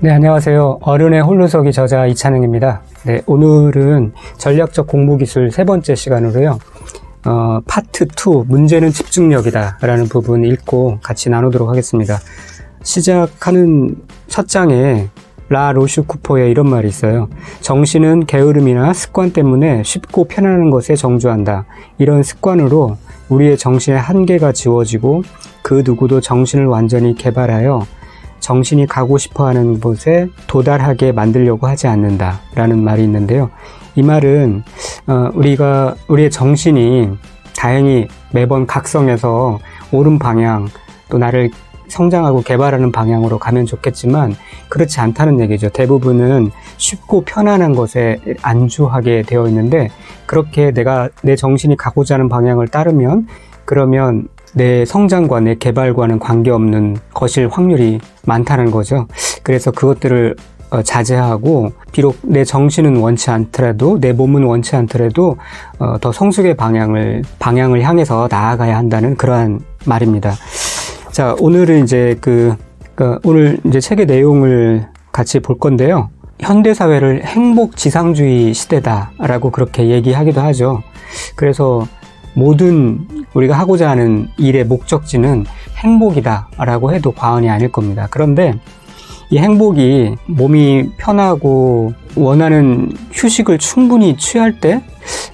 네, 안녕하세요. 어른의 홀로서기 저자 이찬흥입니다. 네, 오늘은 전략적 공부기술 세 번째 시간으로요. 파트 2, 문제는 집중력이다 라는 부분 읽고 같이 나누도록 하겠습니다. 시작하는 첫 장에 라 로슈 쿠퍼의 이런 말이 있어요. 정신은 게으름이나 습관 때문에 쉽고 편안한 것에 정주한다. 이런 습관으로 우리의 정신의 한계가 지워지고 그 누구도 정신을 완전히 개발하여 정신이 가고 싶어하는 곳에 도달하게 만들려고 하지 않는다 라는 말이 있는데요. 이 말은 우리의 정신이 다행히 매번 각성해서 옳은 방향, 또 나를 성장하고 개발하는 방향으로 가면 좋겠지만 그렇지 않다는 얘기죠. 대부분은 쉽고 편안한 것에 안주하게 되어 있는데, 그렇게 내 정신이 가고자 하는 방향을 따르면 그러면 내 성장과 내 개발과는 관계없는 것일 확률이 많다는 거죠. 그래서 그것들을 자제하고, 비록 내 정신은 원치 않더라도, 내 몸은 원치 않더라도 더 성숙의 방향을 향해서 나아가야 한다는 그러한 말입니다. 자, 오늘은 이제 오늘 이제 책의 내용을 같이 볼 건데요. 현대 사회를 행복 지상주의 시대다라고 그렇게 얘기하기도 하죠. 그래서 모든 우리가 하고자 하는 일의 목적지는 행복이다라고 해도 과언이 아닐 겁니다. 그런데 이 행복이 몸이 편하고 원하는 휴식을 충분히 취할 때,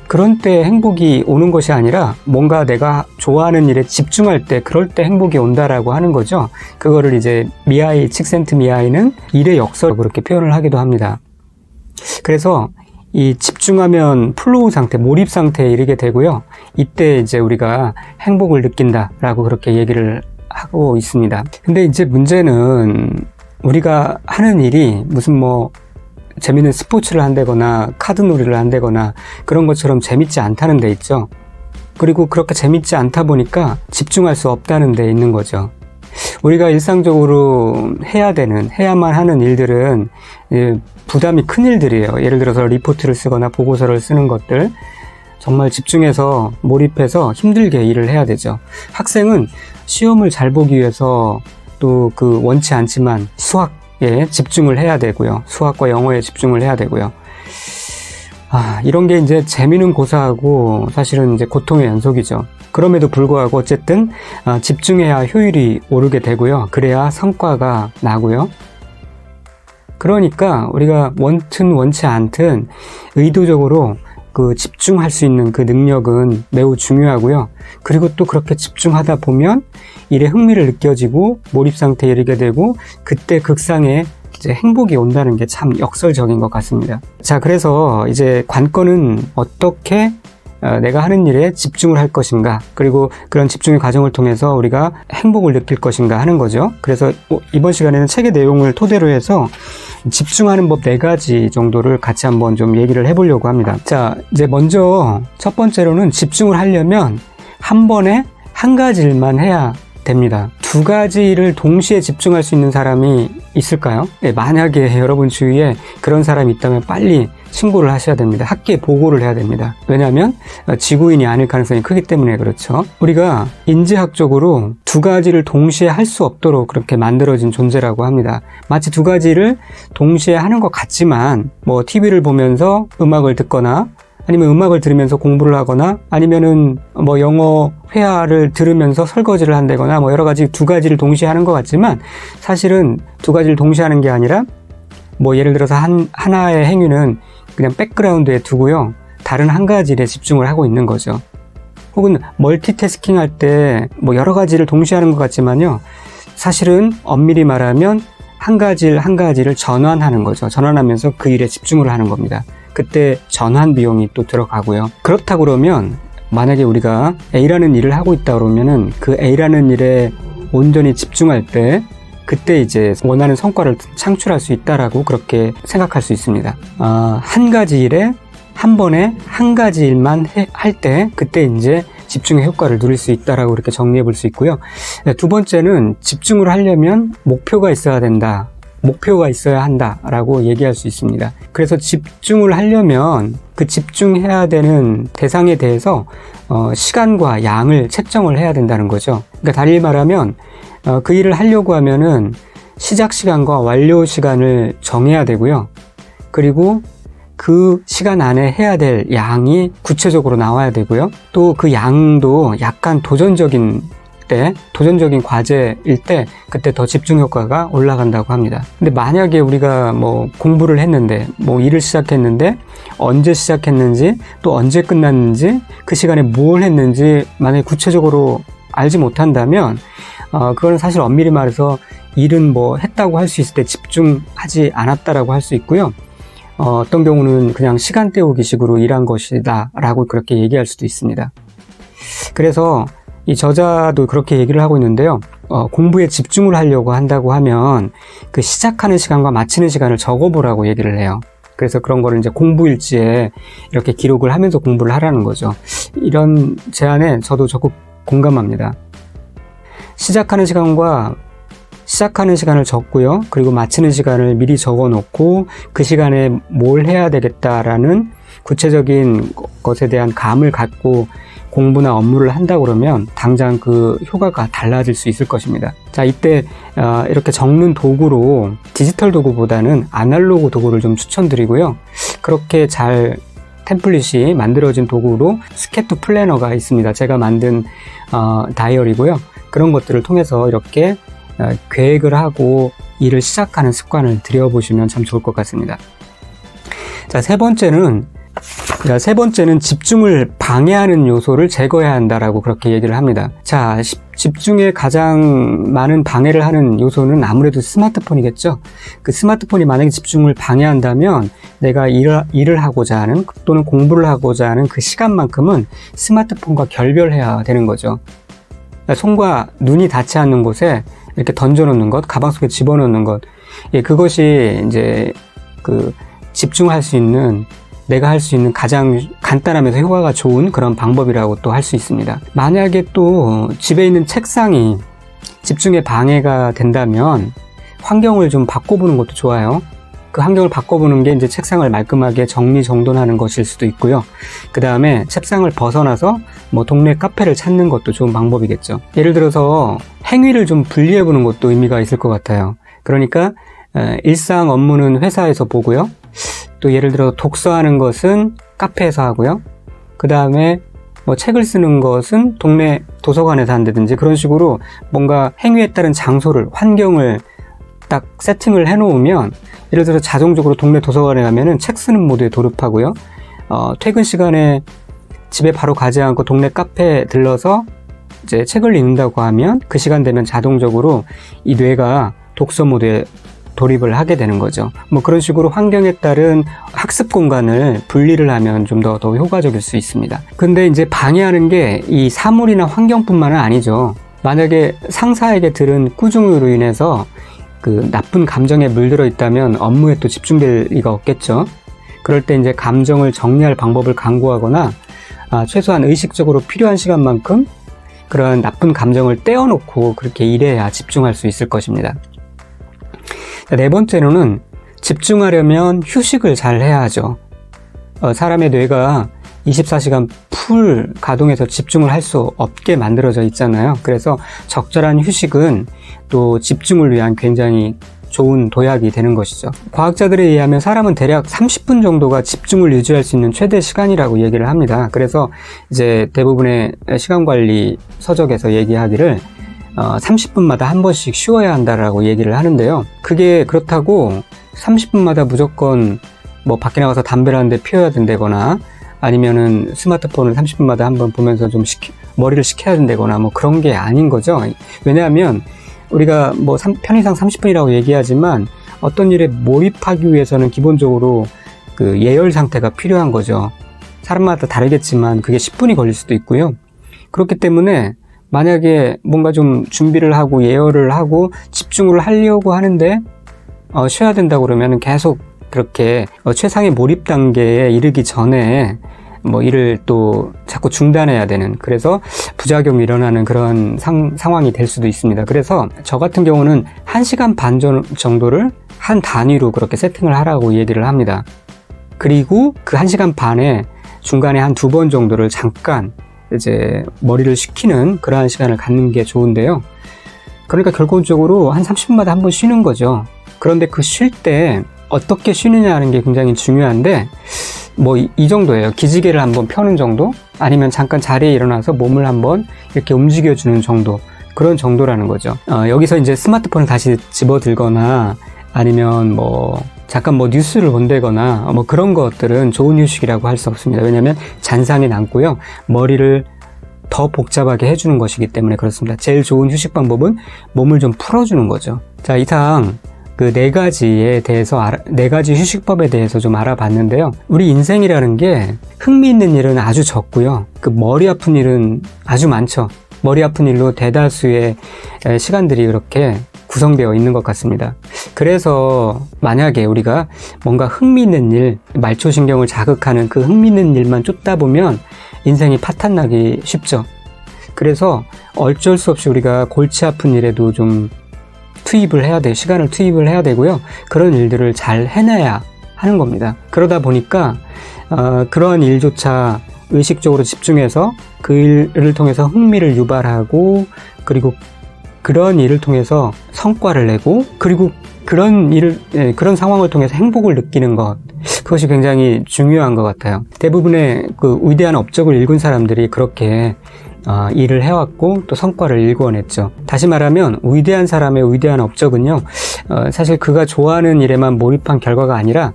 그런 때 행복이 오는 것이 아니라 뭔가 내가 좋아하는 일에 집중할 때, 그럴 때 행복이 온다라고 하는 거죠. 그거를 이제 칙센트미하이는 일의 역설로 그렇게 표현을 하기도 합니다. 그래서 이 집중하면 플로우 상태, 몰입 상태에 이르게 되고요. 이때 이제 우리가 행복을 느낀다라고 그렇게 얘기를 하고 있습니다. 근데 이제 문제는 우리가 하는 일이 무슨 재밌는 스포츠를 한다거나 카드놀이를 한다거나 그런 것처럼 재밌지 않다는 데 있죠. 그리고 그렇게 재밌지 않다 보니까 집중할 수 없다는 데 있는 거죠. 우리가 일상적으로 해야만 하는 일들은 부담이 큰 일들이에요. 예를 들어서 리포트를 쓰거나 보고서를 쓰는 것들, 정말 집중해서 몰입해서 힘들게 일을 해야 되죠. 학생은 시험을 잘 보기 위해서 또 원치 않지만 수학에 집중을 해야 되고요. 수학과 영어에 집중을 해야 되고요. 이런 게 이제 재미는 고사하고 사실은 이제 고통의 연속이죠. 그럼에도 불구하고 어쨌든 집중해야 효율이 오르게 되고요. 그래야 성과가 나고요. 그러니까 우리가 원튼 원치 않든 의도적으로 집중할 수 있는 그 능력은 매우 중요하고요. 그리고 또 그렇게 집중하다 보면 일에 흥미를 느껴지고 몰입 상태에 이르게 되고, 그때 극상에 이제 행복이 온다는 게 참 역설적인 것 같습니다. 자, 그래서 이제 관건은 어떻게 내가 하는 일에 집중을 할 것인가, 그리고 그런 집중의 과정을 통해서 우리가 행복을 느낄 것인가 하는 거죠. 그래서 이번 시간에는 책의 내용을 토대로 해서 집중하는 법 4가지 정도를 같이 한번 좀 얘기를 해보려고 합니다. 자, 이제 먼저 첫 번째로는 집중을 하려면 한 번에 한 가지 일만 해야 됩니다. 2가지를 동시에 집중할 수 있는 사람이 있을까요? 네, 만약에 여러분 주위에 그런 사람이 있다면 빨리 신고를 하셔야 됩니다. 학계에 보고를 해야 됩니다. 왜냐하면 지구인이 아닐 가능성이 크기 때문에 그렇죠. 우리가 인지학적으로 2가지를 동시에 할 수 없도록 그렇게 만들어진 존재라고 합니다. 마치 2가지를 동시에 하는 것 같지만 TV를 보면서 음악을 듣거나, 아니면 음악을 들으면서 공부를 하거나, 아니면은 영어 회화를 들으면서 설거지를 한다거나, 여러 가지 2가지를 동시에 하는 것 같지만 사실은 2가지를 동시에 하는 게 아니라 예를 들어서 하나의 행위는 그냥 백그라운드에 두고요, 다른 한 가지 일에 집중을 하고 있는 거죠. 혹은 멀티태스킹 할 때 여러 가지를 동시에 하는 것 같지만요, 사실은 엄밀히 말하면 한 가지를 전환하는 거죠. 전환하면서 그 일에 집중을 하는 겁니다. 그때 전환 비용이 또 들어가고요. 그렇다 그러면 만약에 우리가 A라는 일을 하고 있다 그러면은 그 A라는 일에 온전히 집중할 때, 그때 이제 원하는 성과를 창출할 수 있다라고 그렇게 생각할 수 있습니다. 한 가지 일에 한 번에 한 가지 일만 할 때, 그때 이제 집중의 효과를 누릴 수 있다라고 이렇게 정리해 볼 수 있고요. 2번째는 집중을 하려면 목표가 있어야 된다. 목표가 있어야 한다라고 얘기할 수 있습니다. 그래서 집중을 하려면 그 집중해야 되는 대상에 대해서 시간과 양을 책정을 해야 된다는 거죠. 그러니까 달리 말하면 그 일을 하려고 하면은 시작 시간과 완료 시간을 정해야 되고요. 그리고 그 시간 안에 해야 될 양이 구체적으로 나와야 되고요. 또 그 양도 약간 도전적인 과제일 때 그때 더 집중 효과가 올라간다고 합니다. 근데 만약에 우리가 뭐 공부를 했는데 뭐 일을 시작했는데 언제 시작했는지 또 언제 끝났는지 그 시간에 뭘 했는지 만약에 구체적으로 알지 못한다면 그거는 사실 엄밀히 말해서 일은 뭐 했다고 할 수 있을 때 집중하지 않았다라고 할 수 있고요. 어떤 경우는 그냥 시간 때우기 식으로 일한 것이다 라고 그렇게 얘기할 수도 있습니다. 그래서 이 저자도 그렇게 얘기를 하고 있는데요. 공부에 집중을 하려고 한다고 하면 그 시작하는 시간과 마치는 시간을 적어보라고 얘기를 해요. 그래서 그런 거를 이제 공부 일지에 이렇게 기록을 하면서 공부를 하라는 거죠. 이런 제안에 저도 적극 공감합니다. 시작하는 시간을 적고요. 그리고 마치는 시간을 미리 적어 놓고 그 시간에 뭘 해야 되겠다라는 구체적인 것에 대한 감을 갖고 공부나 업무를 한다 그러면 당장 그 효과가 달라질 수 있을 것입니다. 자, 이때 이렇게 적는 도구로 디지털 도구보다는 아날로그 도구를 좀 추천드리고요. 그렇게 잘 템플릿이 만들어진 도구로 스케트 플래너가 있습니다. 제가 만든 다이어리고요. 그런 것들을 통해서 이렇게 계획을 하고 일을 시작하는 습관을 들여보시면 참 좋을 것 같습니다. 자, 세 번째는 집중을 방해하는 요소를 제거해야 한다라고 그렇게 얘기를 합니다. 자, 집중에 가장 많은 방해를 하는 요소는 아무래도 스마트폰이겠죠. 그 스마트폰이 만약에 집중을 방해한다면 내가 일을 하고자 하는 또는 공부를 하고자 하는 그 시간만큼은 스마트폰과 결별해야 되는 거죠. 손과 눈이 닿지 않는 곳에 이렇게 던져놓는 것, 가방 속에 집어넣는 것, 그것이 이제 그 집중할 수 있는, 내가 할 수 있는 가장 간단하면서 효과가 좋은 그런 방법이라고 또 할 수 있습니다. 만약에 또 집에 있는 책상이 집중에 방해가 된다면 환경을 좀 바꿔보는 것도 좋아요. 그 환경을 바꿔보는 게 이제 책상을 말끔하게 정리정돈하는 것일 수도 있고요. 그 다음에 책상을 벗어나서 뭐 동네 카페를 찾는 것도 좋은 방법이겠죠. 예를 들어서 행위를 좀 분리해보는 것도 의미가 있을 것 같아요. 그러니까 일상 업무는 회사에서 보고요. 또 예를 들어 독서하는 것은 카페에서 하고요. 그 다음에 뭐 책을 쓰는 것은 동네 도서관에서 한다든지 그런 식으로 뭔가 행위에 따른 장소를, 환경을 딱 세팅을 해놓으면 예를 들어 자동적으로 동네 도서관에 가면은 책 쓰는 모드에 돌입하고요. 퇴근 시간에 집에 바로 가지 않고 동네 카페에 들러서 이제 책을 읽는다고 하면 그 시간 되면 자동적으로 이 뇌가 독서 모드에 돌입을 하게 되는 거죠. 뭐 그런 식으로 환경에 따른 학습 공간을 분리를 하면 좀 더 효과적일 수 있습니다. 근데 이제 방해하는 게 이 사물이나 환경뿐만은 아니죠. 만약에 상사에게 들은 꾸중으로 인해서 그 나쁜 감정에 물들어 있다면 업무에 또 집중될 리가 없겠죠. 그럴 때 이제 감정을 정리할 방법을 강구하거나 최소한 의식적으로 필요한 시간만큼 그런 나쁜 감정을 떼어놓고 그렇게 일해야 집중할 수 있을 것입니다. 네 번째로는 집중하려면 휴식을 잘 해야 하죠. 사람의 뇌가 24시간 풀 가동해서 집중을 할 수 없게 만들어져 있잖아요. 그래서 적절한 휴식은 또 집중을 위한 굉장히 좋은 도약이 되는 것이죠. 과학자들에 의하면 사람은 대략 30분 정도가 집중을 유지할 수 있는 최대 시간이라고 얘기를 합니다. 그래서 이제 대부분의 시간관리 서적에서 얘기하기를 30분마다 한 번씩 쉬어야 한다라고 얘기를 하는데요. 그게 그렇다고 30분마다 무조건 뭐 밖에 나가서 담배를 한 대 피워야 된다거나 아니면은 스마트폰을 30분마다 한 번 보면서 좀 머리를 식혀야 된다거나 뭐 그런 게 아닌 거죠. 왜냐하면 우리가 뭐 편의상 30분이라고 얘기하지만 어떤 일에 몰입하기 위해서는 기본적으로 그 예열 상태가 필요한 거죠. 사람마다 다르겠지만 그게 10분이 걸릴 수도 있고요. 그렇기 때문에 만약에 뭔가 좀 준비를 하고 예열을 하고 집중을 하려고 하는데 쉬어야 된다고 그러면 계속 그렇게 최상의 몰입 단계에 이르기 전에 뭐 일을 또 자꾸 중단해야 되는, 그래서 부작용이 일어나는 그런 상황이 될 수도 있습니다. 그래서 저 같은 경우는 1시간 반 정도를 한 단위로 그렇게 세팅을 하라고 얘기를 합니다. 그리고 그 1시간 반에 중간에 한 2번 정도를 잠깐 이제 머리를 식히는 그러한 시간을 갖는 게 좋은데요. 그러니까 결론적으로 한 30분마다 한 번 쉬는 거죠. 그런데 그 쉴 때 어떻게 쉬느냐 하는 게 굉장히 중요한데, 뭐 이 정도예요. 기지개를 한번 펴는 정도? 아니면 잠깐 자리에 일어나서 몸을 한번 이렇게 움직여주는 정도. 그런 정도라는 거죠. 여기서 이제 스마트폰을 다시 집어들거나 아니면 뭐 잠깐 뭐 뉴스를 본다거나 뭐 그런 것들은 좋은 휴식이라고 할 수 없습니다. 왜냐하면 잔상이 남고요. 머리를 더 복잡하게 해주는 것이기 때문에 그렇습니다. 제일 좋은 휴식 방법은 몸을 좀 풀어주는 거죠. 자, 이상 그 네 가지 휴식법에 대해서 좀 알아봤는데요. 우리 인생이라는 게 흥미있는 일은 아주 적고요. 그 머리 아픈 일은 아주 많죠. 머리 아픈 일로 대다수의 시간들이 이렇게 구성되어 있는 것 같습니다. 그래서 만약에 우리가 뭔가 흥미있는 일, 말초신경을 자극하는 그 흥미있는 일만 쫓다 보면 인생이 파탄나기 쉽죠. 그래서 어쩔 수 없이 우리가 골치 아픈 일에도 좀 시간을 투입을 해야 되고요. 그런 일들을 잘 해내야 하는 겁니다. 그러다 보니까 그러한 일조차 의식적으로 집중해서 그 일을 통해서 흥미를 유발하고, 그리고 그런 일을 통해서 성과를 내고, 그리고 그런 상황을 통해서 행복을 느끼는 것, 그것이 굉장히 중요한 것 같아요. 대부분의 그 위대한 업적을 일군 사람들이 그렇게 일을 해왔고 또 성과를 일궈냈죠. 다시 말하면 위대한 사람의 위대한 업적은요, 사실 그가 좋아하는 일에만 몰입한 결과가 아니라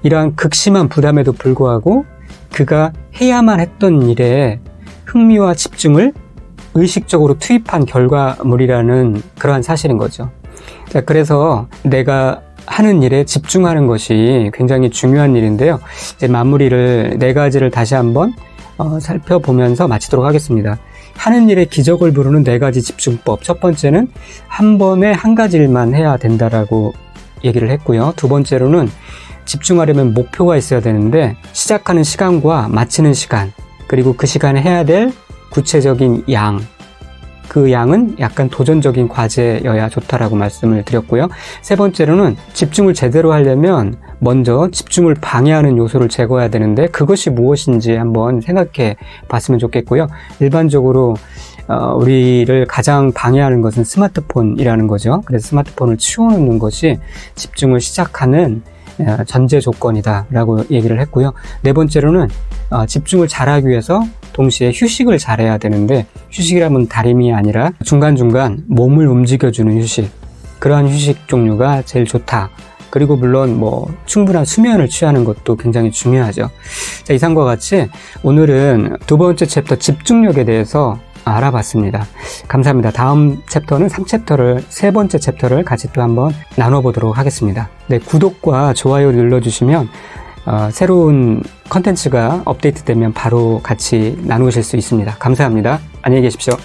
이러한 극심한 부담에도 불구하고 그가 해야만 했던 일에 흥미와 집중을 의식적으로 투입한 결과물이라는 그러한 사실인 거죠. 자, 그래서 내가 하는 일에 집중하는 것이 굉장히 중요한 일인데요. 이제 마무리를 네 가지를 다시 한번 살펴보면서 마치도록 하겠습니다. 하는 일에 기적을 부르는 네 가지 집중법. 첫 번째는 한 번에 한 가지 일만 해야 된다라고 얘기를 했고요. 두 번째로는 집중하려면 목표가 있어야 되는데 시작하는 시간과 마치는 시간, 그리고 그 시간에 해야 될 구체적인 양, 그 양은 약간 도전적인 과제여야 좋다라고 말씀을 드렸고요. 세 번째로는 집중을 제대로 하려면 먼저 집중을 방해하는 요소를 제거해야 되는데 그것이 무엇인지 한번 생각해 봤으면 좋겠고요. 일반적으로 우리를 가장 방해하는 것은 스마트폰이라는 거죠. 그래서 스마트폰을 치워놓는 것이 집중을 시작하는 전제 조건이다 라고 얘기를 했고요. 네 번째로는 집중을 잘하기 위해서 동시에 휴식을 잘해야 되는데, 휴식이라면 다름이 아니라 중간중간 몸을 움직여주는 휴식, 그러한 휴식 종류가 제일 좋다. 그리고 물론 뭐 충분한 수면을 취하는 것도 굉장히 중요하죠. 자, 이상과 같이 오늘은 두 번째 챕터 집중력에 대해서 알아봤습니다. 감사합니다. 다음 챕터는 3챕터를, 세 번째 챕터를 같이 또 한번 나눠보도록 하겠습니다. 네, 구독과 좋아요 눌러주시면 새로운 컨텐츠가 업데이트되면 바로 같이 나누실 수 있습니다. 감사합니다. 안녕히 계십시오.